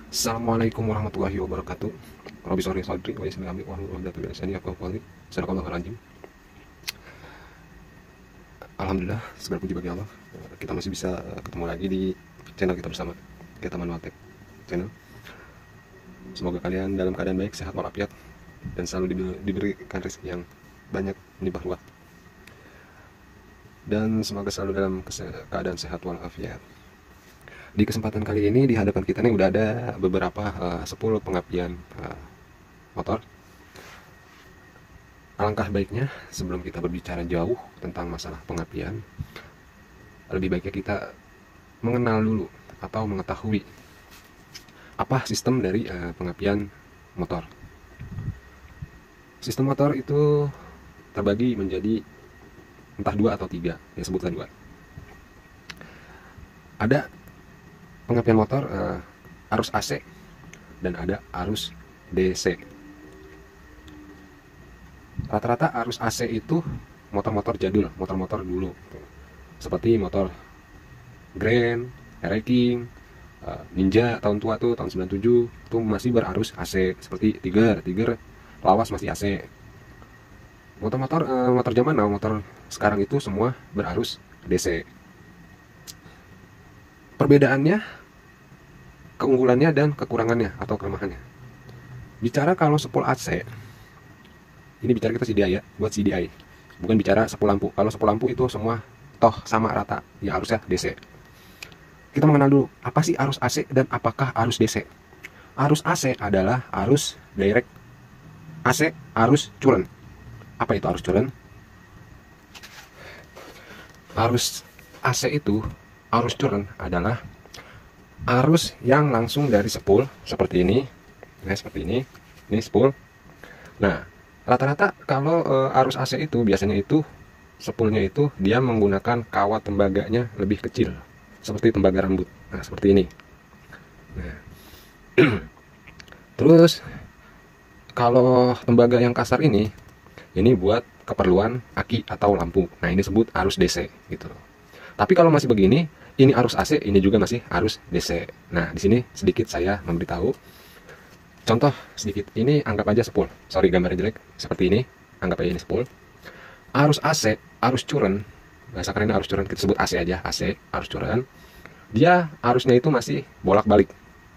Assalamualaikum warahmatullahi wabarakatuh. Rabbi sholli sadri wa yassir li amri wahlul 'uqdatam min lisani yafqahu qawli. Sadaqallahul azim. Alhamdulillah, segala puji bagi Allah. Kita masih bisa ketemu lagi di channel kita bersama, kita Manual Tech channel. Semoga kalian dalam keadaan baik, sehat walafiat, dan selalu diberikan rezeki yang banyak, melimpah ruah. Dan semoga selalu dalam keadaan sehat walafiat. Di kesempatan kali ini di hadapan kita nih udah ada beberapa 10 pengapian motor. Alangkah baiknya sebelum kita berbicara jauh tentang masalah pengapian, lebih baiknya kita mengenal dulu atau mengetahui apa sistem dari pengapian motor. Sistem motor itu terbagi menjadi entah 2 atau 3, ya sebutlah 2. Ada pengapian motor arus AC dan ada arus DC. Rata-rata arus AC itu motor-motor jadul, motor-motor dulu, seperti motor Grand, King, Ninja tahun tua tuh, tahun 97 itu masih berarus AC, seperti Tiger lawas masih AC. Motor-motor motor zaman now, motor sekarang itu semua berarus DC. Perbedaannya, keunggulannya dan kekurangannya atau kelemahannya. Bicara kalau sepul AC, ini bicara kita CDI ya, buat CDI, bukan bicara sepul lampu. Kalau sepul lampu itu semua toh sama rata, ya arusnya DC. Kita mengenal dulu apa sih arus AC dan apakah arus DC. Arus AC adalah arus direct, AC arus current. Apa itu arus current? Arus AC itu, arus current adalah arus yang langsung dari sepul seperti ini, seperti ini sepul. Nah, rata-rata kalau arus AC itu biasanya itu sepulnya itu dia menggunakan kawat tembaganya lebih kecil, seperti tembaga rambut. Nah, seperti ini. Nah. Terus kalau tembaga yang kasar ini buat keperluan aki atau lampu. Nah, ini disebut arus DC gitu. Tapi kalau masih begini, ini arus AC, ini juga masih arus DC. Nah, di sini sedikit saya memberitahu. Contoh sedikit, ini anggap aja sepul. Sorry gambarnya jelek. Seperti ini, anggap aja ini sepul. Arus AC, arus current, bahasa kerennya arus current, kita sebut AC aja, AC, arus current. Dia arusnya itu masih bolak-balik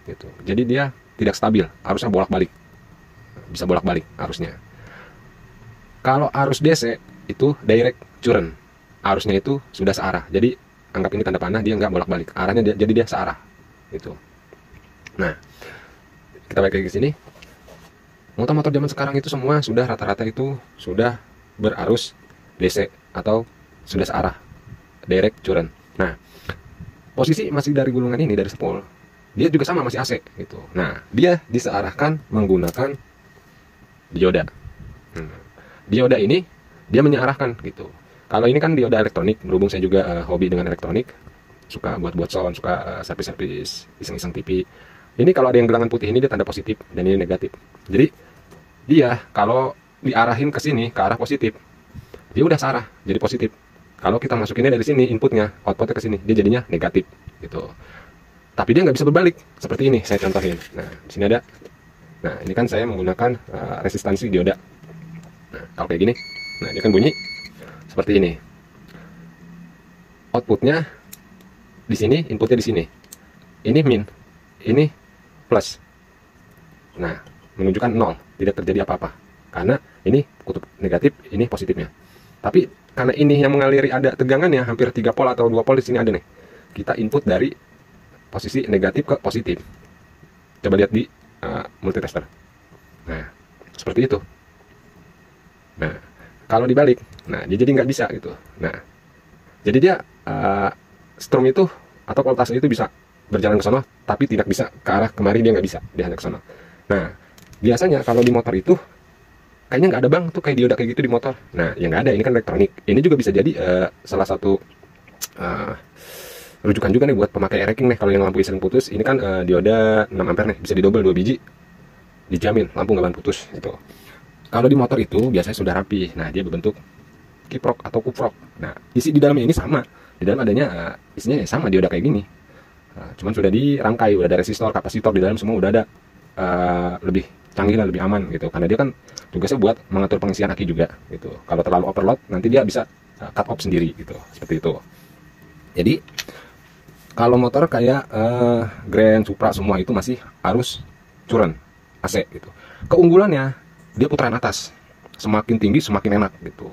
gitu. Jadi dia tidak stabil, arusnya bolak-balik. Bisa bolak-balik arusnya. Kalau arus DC itu direct current, arusnya itu sudah searah. Jadi anggap ini tanda panah, dia nggak bolak-balik, arahnya jadi dia searah gitu. Nah, kita balik lagi ke sini. Motor-motor zaman sekarang itu semua sudah rata-rata itu sudah berarus DC atau sudah searah, direct current. Nah, posisi masih dari gulungan ini, dari sepul, dia juga sama masih AC gitu. Nah, dia disearahkan menggunakan dioda. Dioda ini dia menyearahkan gitu. Kalau ini kan dioda elektronik, berhubung saya juga hobi dengan elektronik, suka buat sound, suka servis-servis, iseng-iseng TV. Ini kalau ada yang gelangan putih ini dia tanda positif dan ini negatif. Jadi dia kalau diarahin ke sini, ke arah positif, dia udah searah jadi positif. Kalau kita masukinnya dari sini, inputnya, outputnya ke sini, dia jadinya negatif gitu. Tapi dia nggak bisa berbalik seperti ini, saya contohin. Nah, di sini ada. Nah, ini kan saya menggunakan resistansi dioda. Nah, kalau kayak gini, nah dia kan bunyi seperti ini. Outputnya di sini, inputnya di sini. Ini min, ini plus. Nah, menunjukkan 0, tidak terjadi apa-apa. Karena ini kutub negatif, ini positifnya. Tapi karena ini yang mengaliri ada tegangannya hampir 3 volt atau 2 volt di sini ada nih. Kita input dari posisi negatif ke positif. Coba lihat di multitester. Nah, seperti itu. Nah, kalau dibalik, nah dia jadi nggak bisa gitu. Nah, jadi dia strom itu atau voltase itu bisa berjalan ke sana, tapi tidak bisa ke arah kemari, dia nggak bisa, dia hanya ke sana. Nah, biasanya kalau di motor itu kayaknya nggak ada bang tuh kayak dioda kayak gitu di motor. Nah, yang nggak ada, ini kan elektronik. Ini juga bisa jadi salah satu rujukan juga nih buat pemakai King nih. Kalau yang lampu sering putus, ini kan dioda 6 ampere nih, bisa didobel 2 biji, dijamin lampu nggak akan putus gitu. Kalau di motor itu biasanya sudah rapi. Nah, dia berbentuk kiprok atau kuprok. Nah, isi di dalamnya ini sama. Di dalam adanya isinya ya sama, dioda kayak gini. Nah, cuman sudah dirangkai, udah ada resistor, kapasitor di dalam semua udah ada, lebih canggih lah, lebih aman gitu. Karena dia kan tugasnya buat mengatur pengisian aki juga gitu. Kalau terlalu overload nanti dia bisa cut off sendiri gitu, seperti itu. Jadi kalau motor kayak Grand, Supra semua itu masih harus curen AC gitu. Keunggulannya dia putaran atas, semakin tinggi semakin enak gitu.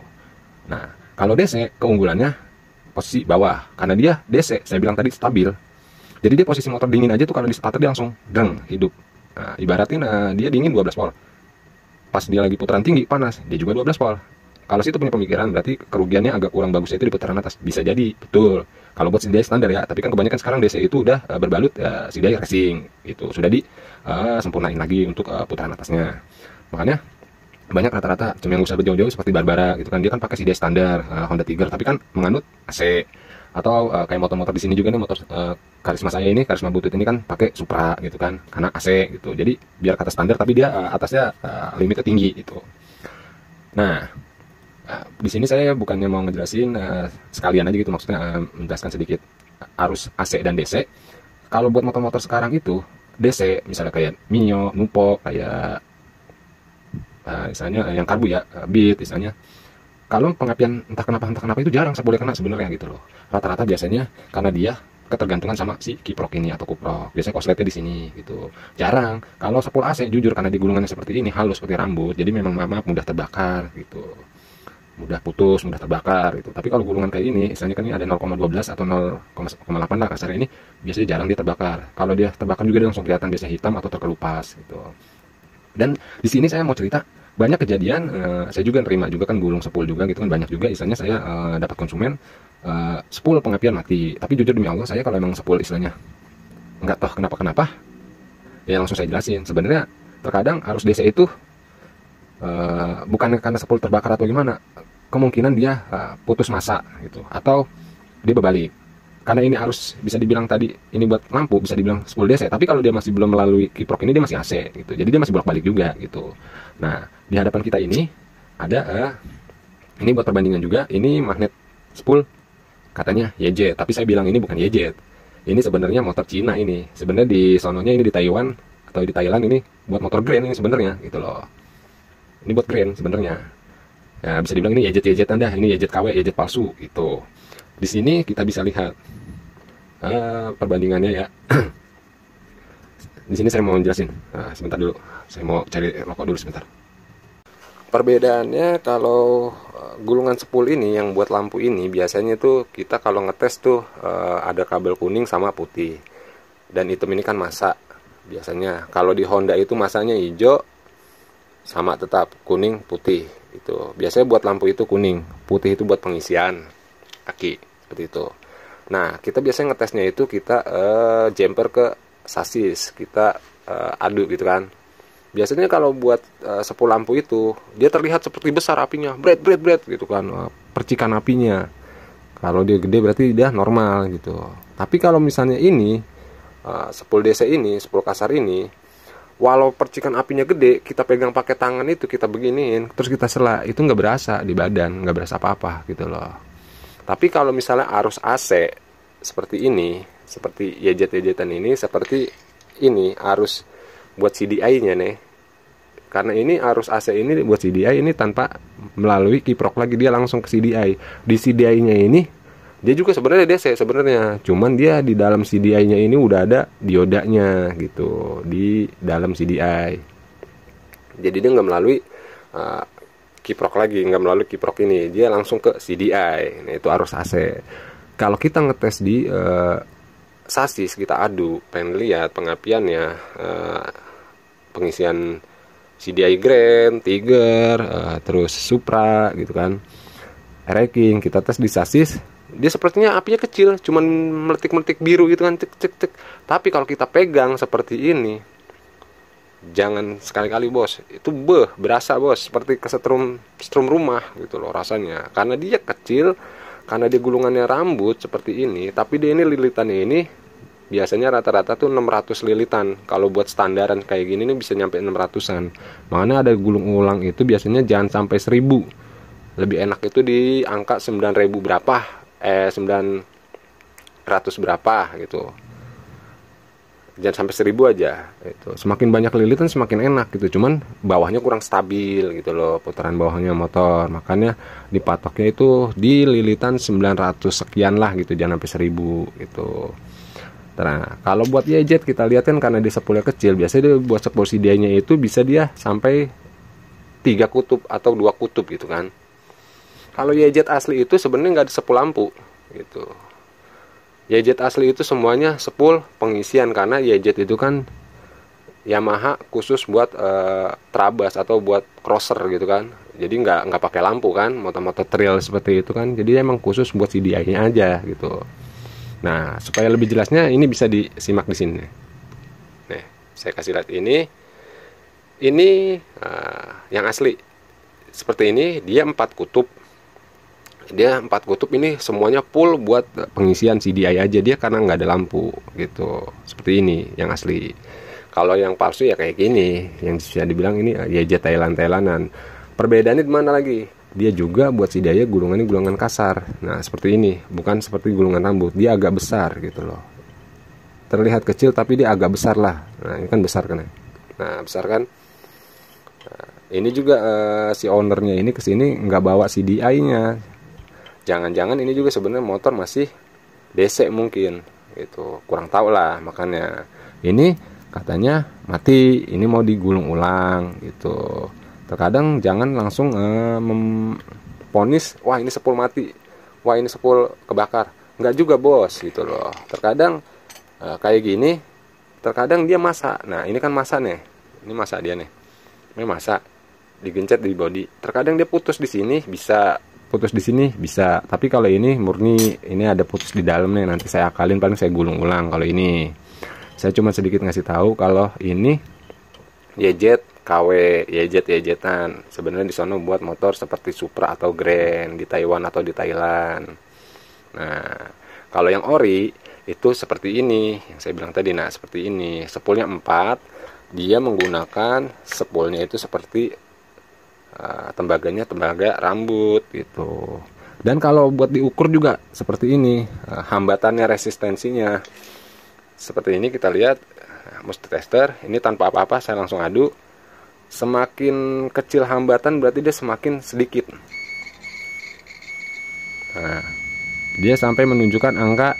Nah kalau DC keunggulannya posisi bawah, karena dia DC saya bilang tadi stabil. Jadi dia posisi motor dingin aja tuh kalau di starter dia langsung dreng hidup. Nah, ibaratin dia dingin 12 volt. Pas dia lagi putaran tinggi panas, dia juga 12 volt. Kalau situ punya pemikiran berarti kerugiannya agak kurang bagus itu di putaran atas. Bisa jadi, betul. Kalau buat CDI standar ya, tapi kan kebanyakan sekarang DC itu udah berbalut CDI racing gitu. Sudah di sempurnain lagi untuk putaran atasnya. Makanya banyak rata-rata cuma yang usaha jauh-jauh seperti Barbara gitu kan, dia kan pakai CDI standar Honda Tiger tapi kan menganut AC. Atau kayak motor-motor di sini juga nih, motor Karisma saya ini, Karisma Butut ini kan pakai Supra gitu kan, karena AC gitu. Jadi biar kata standar tapi dia atasnya limitnya tinggi gitu. Nah, di sini saya bukannya mau ngejelasin sekalian aja gitu, maksudnya menjelaskan sedikit arus AC dan DC. Kalau buat motor-motor sekarang itu DC, misalnya kayak Mio, Nupo, kayak misalnya yang karbu ya, Beat misalnya. Kalau pengapian entah kenapa itu jarang saya boleh kena sebenarnya gitu loh. Rata-rata biasanya karena dia ketergantungan sama si kiprok ini atau kuprok. Biasanya korsletnya di sini gitu. Jarang. Kalau sepul AC jujur karena di gulungannya seperti ini halus seperti rambut, jadi memang maaf mudah terbakar gitu. Mudah putus, mudah terbakar gitu. Tapi kalau gulungan kayak ini, misalnya kan ini ada 0,12 atau 0,8 lah kasarnya, ini biasanya jarang dia terbakar. Kalau dia terbakar juga dia langsung kelihatan biasanya hitam atau terkelupas gitu. Dan di sini saya mau cerita banyak kejadian, saya juga nerima juga kan gulung sepul juga gitu kan, banyak juga istilahnya saya dapat konsumen sepul pengapian mati. Tapi jujur demi Allah saya kalau emang sepul istilahnya nggak tahu kenapa ya langsung saya jelasin. Sebenarnya terkadang arus DC itu bukan karena sepul terbakar atau gimana, kemungkinan dia putus massa gitu atau dia berbalik. Karena ini harus bisa dibilang tadi ini buat lampu bisa dibilang sepul DC, tapi kalau dia masih belum melalui kiprok ini dia masih AC gitu, jadi dia masih bolak-balik juga gitu. Nah di hadapan kita ini ada ini buat perbandingan juga, ini magnet spool katanya YJ, tapi saya bilang ini bukan YJ, ini sebenarnya motor Cina. Ini sebenarnya di sononya ini di Taiwan atau di Thailand, ini buat motor Grand ini sebenarnya gitu loh. Ini buat Grand sebenarnya ya, bisa dibilang ini YJ anda, ini YJ KW, YJ palsu gitu. Di sini kita bisa lihat perbandingannya ya. Di sini saya mau jelasin. Sebentar dulu, saya mau cari rokok dulu sebentar. Perbedaannya kalau gulungan sepul ini yang buat lampu ini biasanya tuh kita kalau ngetes tuh ada kabel kuning sama putih, dan hitam ini kan massa biasanya. Kalau di Honda itu masanya hijau sama tetap kuning putih itu. Biasanya buat lampu itu kuning, putih itu buat pengisian aki seperti itu. Nah kita biasanya ngetesnya itu kita jumper ke sasis, kita aduk gitu kan. Biasanya kalau buat sepul lampu itu dia terlihat seperti besar apinya, bret gitu kan, percikan apinya. Kalau dia gede berarti dia normal gitu. Tapi kalau misalnya ini sepul DC ini, sepul kasar ini, walau percikan apinya gede, kita pegang pakai tangan itu, kita beginiin, terus kita sela, itu nggak berasa di badan, nggak berasa apa-apa gitu loh. Tapi kalau misalnya arus AC seperti ini, seperti YJ-YJ-an ini, seperti ini arus buat CDI-nya nih. Karena ini arus AC ini buat CDI ini tanpa melalui kiprok lagi, dia langsung ke CDI. Di CDI-nya ini dia juga sebenarnya DC sebenarnya, cuman dia di dalam CDI-nya ini udah ada diodanya gitu di dalam CDI. Jadi dia nggak melalui kiprok lagi, nggak melalui kiprok ini, dia langsung ke CDI. Nah itu arus AC. Kalau kita ngetes di sasis, kita adu, pengen lihat pengapiannya, pengisian CDI Grand, Tiger, terus Supra gitu kan, Wrecking, kita tes di sasis, dia sepertinya apinya kecil, cuman meletik-meletik biru gitu kan, cek. Tapi kalau kita pegang seperti ini, jangan sekali-kali bos, itu berasa bos seperti kesetrum rumah gitu loh rasanya. Karena dia kecil, karena dia gulungannya rambut seperti ini, tapi dia ini lilitannya ini biasanya rata-rata tuh 600 lilitan. Kalau buat standaran kayak gini nih bisa nyampe 600-an. Makanya ada gulung ulang itu biasanya jangan sampai 1000. Lebih enak itu di angka 9000 berapa, 900 berapa gitu. jangan sampai 1000 aja itu. Semakin banyak lilitan semakin enak gitu, cuman bawahnya kurang stabil gitu loh, putaran bawahnya motor, makanya dipatoknya itu di lilitan 900 sekian lah gitu, jangan sampai 1000 gitu. Nah kalau buat YZ kita lihat kan, karena dia sepulnya kecil, biasanya dia buat sepul CDI nya itu bisa dia sampai 3 kutub atau 2 kutub gitu kan. Kalau YZ asli itu sebenarnya nggak ada sepul lampu gitu. YZ asli itu semuanya sepul pengisian, karena YZ itu kan Yamaha khusus buat trabas atau buat crosser gitu kan. Jadi nggak pakai lampu kan, motor-motor trail seperti itu kan. Jadi emang khusus buat CDI-nya aja gitu. Nah, supaya lebih jelasnya ini bisa disimak di sini. Nih, saya kasih lihat ini. Ini yang asli. Seperti ini, dia 4 kutub. Dia 4 kutub ini semuanya full buat pengisian CDI aja, dia karena nggak ada lampu gitu. Seperti ini yang asli. Kalau yang palsu ya kayak gini, yang bisa dibilang ini YZ Thailandan. Perbedaannya di mana lagi? Dia juga buat CDI gulungannya gulungan kasar. Nah seperti ini, bukan seperti gulungan rambut, dia agak besar gitu loh. Terlihat kecil tapi dia agak besar lah. Nah ini kan besar kan ya. Nah besar kan. Nah, ini juga si ownernya ini kesini nggak bawa CDI-nya. Jangan-jangan ini juga sebenarnya motor masih DC mungkin gitu, kurang tahu lah. Makanya ini katanya mati, ini mau digulung ulang gitu. Terkadang jangan langsung memponis wah ini sepul mati, wah ini sepul kebakar, nggak juga bos gitu loh. Terkadang kayak gini, terkadang dia masak. Nah ini kan masak nih, ini masak dia nih, ini masak digencet di body. Terkadang dia putus di sini bisa, putus di sini bisa, tapi kalau ini murni ini ada putus di dalam nih, nanti saya akalin, paling saya gulung ulang. Kalau ini saya cuma sedikit ngasih tahu kalau ini YZ KW, YZ-an sebenarnya di sono buat motor seperti Supra atau Grand di Taiwan atau di Thailand. Nah kalau yang ori itu seperti ini yang saya bilang tadi. Nah seperti ini, sepulnya 4, dia menggunakan sepulnya itu seperti tembaganya tembaga rambut gitu. Dan kalau buat diukur juga seperti ini, hambatannya, resistensinya seperti ini. Kita lihat multitester ini tanpa apa-apa, saya langsung adu. Semakin kecil hambatan berarti dia semakin sedikit. Nah dia sampai menunjukkan angka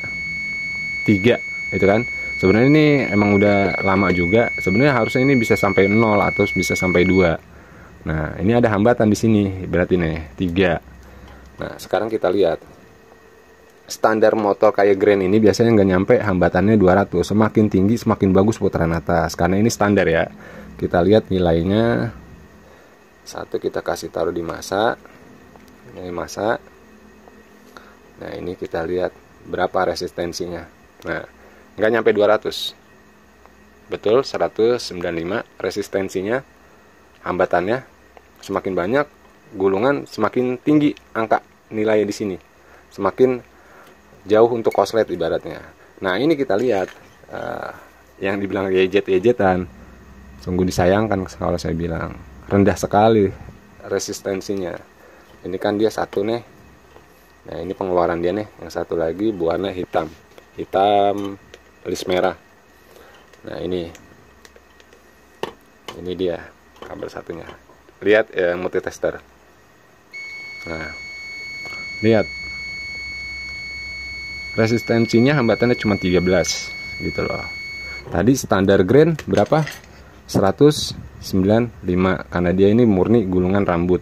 3 itu kan. Sebenarnya ini emang udah lama juga, sebenarnya harusnya ini bisa sampai 0 atau bisa sampai 2. Nah ini ada hambatan di sini, berarti nih 3. Nah sekarang kita lihat standar motor kayak Grand ini biasanya nggak nyampe hambatannya 200. Semakin tinggi semakin bagus putaran atas, karena ini standar ya. Kita lihat nilainya. Satu kita kasih taruh di masa, ini masa. Nah ini kita lihat berapa resistensinya. Nah nggak nyampe 200, betul 195 resistensinya. Hambatannya semakin banyak, gulungan semakin tinggi angka nilainya di sini, semakin jauh untuk koslet ibaratnya. Nah ini kita lihat yang dibilang YZ-an, sungguh disayangkan kalau saya bilang rendah sekali resistensinya. Ini kan dia satu nih. Nah ini pengeluaran dia nih, yang satu lagi buahnya hitam list merah. Nah ini dia kabel satunya. Lihat multitester. Nah lihat resistensinya hambatannya cuma 13 gitu loh. Tadi standar Grand berapa? 195, karena dia ini murni gulungan rambut.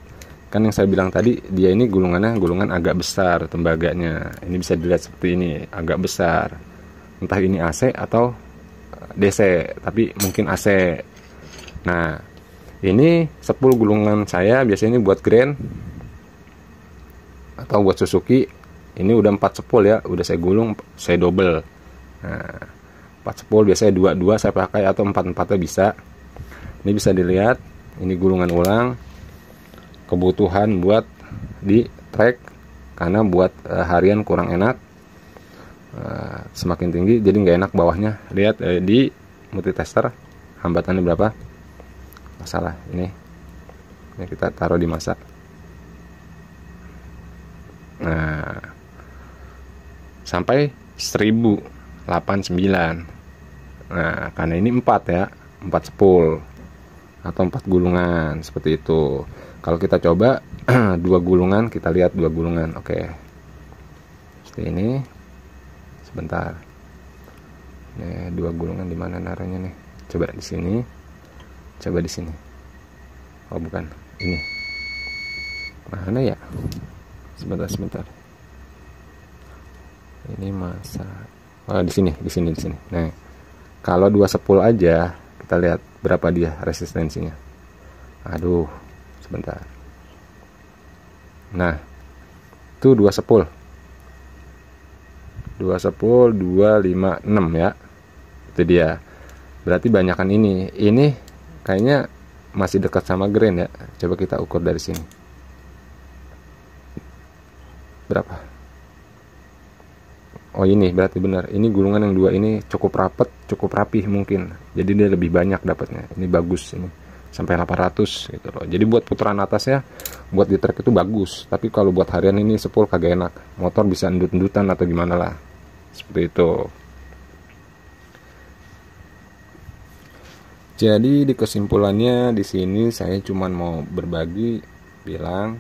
Kan yang saya bilang tadi, dia ini gulungannya gulungan agak besar tembaganya. Ini bisa dilihat seperti ini, agak besar. Entah ini AC atau DC, tapi mungkin AC. Nah ini sepul gulungan saya biasanya ini buat Grand atau buat Suzuki. Ini udah 4 sepul ya, udah saya gulung, saya double. Nah 4 sepul biasanya 2 saya pakai, atau 4 bisa. Ini bisa dilihat, ini gulungan ulang. Kebutuhan buat di track, karena buat harian kurang enak, semakin tinggi jadi nggak enak bawahnya. Lihat di multitester hambatannya berapa. Masalah ini kita taruh di masa. Nah sampai 1089. Nah, karena ini 4 ya, 4 sepul atau 4 gulungan seperti itu. Kalau kita coba 2 gulungan, kita lihat 2 gulungan. Oke. Seperti ini. Sebentar. Nih, 2 gulungan di mana naruhnya nih? Coba di sini. Coba di sini. Oh, bukan. Ini. Mana ya? Sebentar. Ini masa. Oh, di sini. Nah, kalau 2 sepul aja, kita lihat berapa dia resistensinya. Aduh, sebentar. Nah, itu 2 sepul. 2 sepul 256 ya. Itu dia. Berarti banyakan ini. Ini kayaknya masih dekat sama grain ya. Coba kita ukur dari sini. Berapa? Oh, ini berarti benar. Ini gulungan yang 2 ini cukup rapet, cukup rapih mungkin. Jadi dia lebih banyak dapatnya. Ini bagus ini. Sampai 800 gitu loh. Jadi buat putaran atasnya, buat di trek itu bagus. Tapi kalau buat harian ini sepul kagak enak. Motor bisa endut-endutan atau gimana lah. Seperti itu. Jadi di kesimpulannya di sini saya cuman mau berbagi bilang,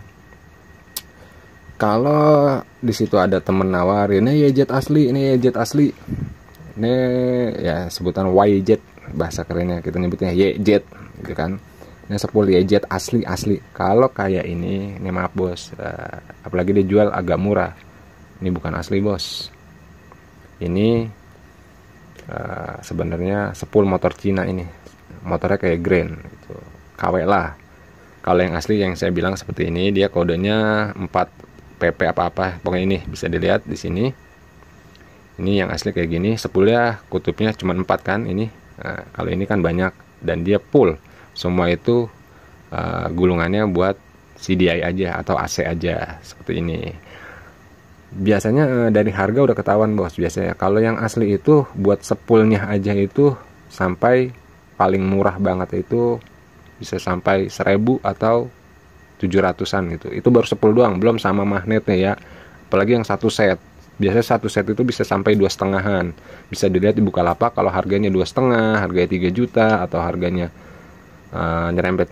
kalau di situ ada temen nawarin, ini YZ asli, ini ya sebutan YZ, bahasa kerennya kita nyebutnya YZ gitu kan. Ini sepul YZ asli. Kalau kayak ini maaf bos, apalagi dijual agak murah, ini bukan asli bos. Ini sebenarnya sepul motor Cina ini, motornya kayak Grand gitu, KW lah. Kalau yang asli yang saya bilang seperti ini, dia kodenya 4 PP apa-apa, pokoknya ini bisa dilihat di sini. Ini yang asli kayak gini, sepulnya kutubnya cuma 4 kan ini. Nah, kalau ini kan banyak dan dia full. Semua itu gulungannya buat CDI aja atau AC aja seperti ini. Biasanya dari harga udah ketahuan bos. Biasanya kalau yang asli itu buat sepulnya aja itu sampai paling murah banget itu bisa sampai 1000 atau 700-an gitu. Itu baru sepul doang, belum sama magnetnya ya. Apalagi yang 1 set. Biasanya 1 set itu bisa sampai 2,5-an. Bisa dilihat di Bukalapak kalau harganya 2,5, harganya 3 juta atau harganya nyerempet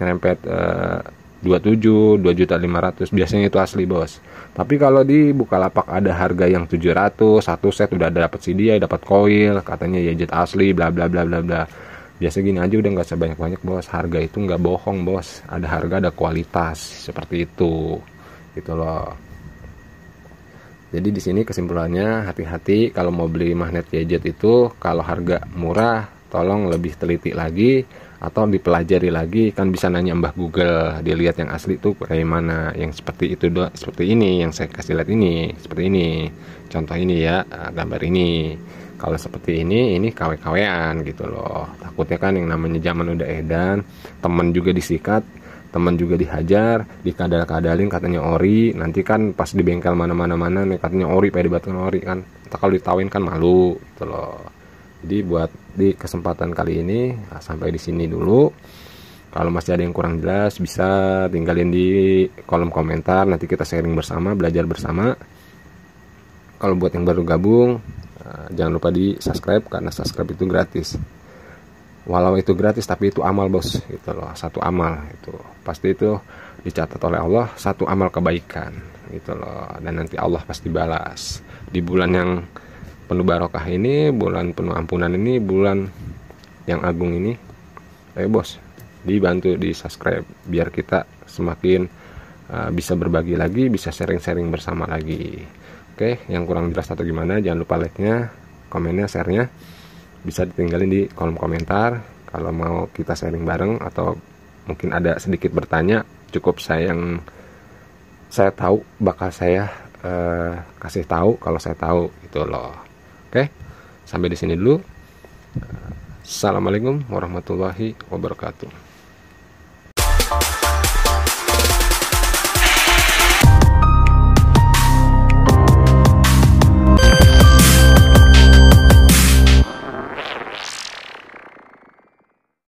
27, 2.500.000. Biasanya itu asli, bos. Tapi kalau di Bukalapak ada harga yang 700, 1 set udah dapat CDI, dapat coil, katanya YZ asli, bla bla bla bla bla. Biasa gini aja udah nggak sebanyak-banyak bos. Harga itu nggak bohong bos. Ada harga ada kualitas seperti itu, gitu loh. Jadi di sini kesimpulannya hati-hati kalau mau beli magnet YZ itu. Kalau harga murah, tolong lebih teliti lagi atau dipelajari lagi. Kan bisa nanya Mbah Google, dilihat yang asli tuh kayak mana. Yang seperti itu seperti ini, yang saya kasih lihat ini seperti ini. Contoh ini ya, gambar ini. Kalau seperti ini KW-KWan gitu loh. Takutnya kan yang namanya zaman udah edan, temen juga disikat, temen juga dihajar, dikadal-kadalin katanya ori. Nanti kan pas di bengkel mana-mana nih katanya ori, pada dibatkan ori kan. Entah kalau ditawin kan malu gitu loh. Jadi buat di kesempatan kali ini sampai di sini dulu. Kalau masih ada yang kurang jelas bisa tinggalin di kolom komentar. Nanti kita sharing bersama, belajar bersama. Kalau buat yang baru gabung, jangan lupa di subscribe karena subscribe itu gratis. Walau itu gratis tapi itu amal bos gitu loh. Satu amal itu pasti itu dicatat oleh Allah, satu amal kebaikan gitu loh. Dan nanti Allah pasti balas. Di bulan yang penuh barokah ini, bulan penuh ampunan ini, bulan yang agung ini, ayo bos dibantu di subscribe biar kita semakin bisa berbagi lagi, bisa sharing-sharing bersama lagi. Oke, yang kurang jelas atau gimana, jangan lupa like-nya, komennya, share-nya. Bisa ditinggalin di kolom komentar. Kalau mau kita sharing bareng atau mungkin ada sedikit bertanya, cukup yang saya tahu bakal saya kasih tahu kalau saya tahu gitu loh. Oke, sampai di sini dulu. Assalamualaikum warahmatullahi wabarakatuh.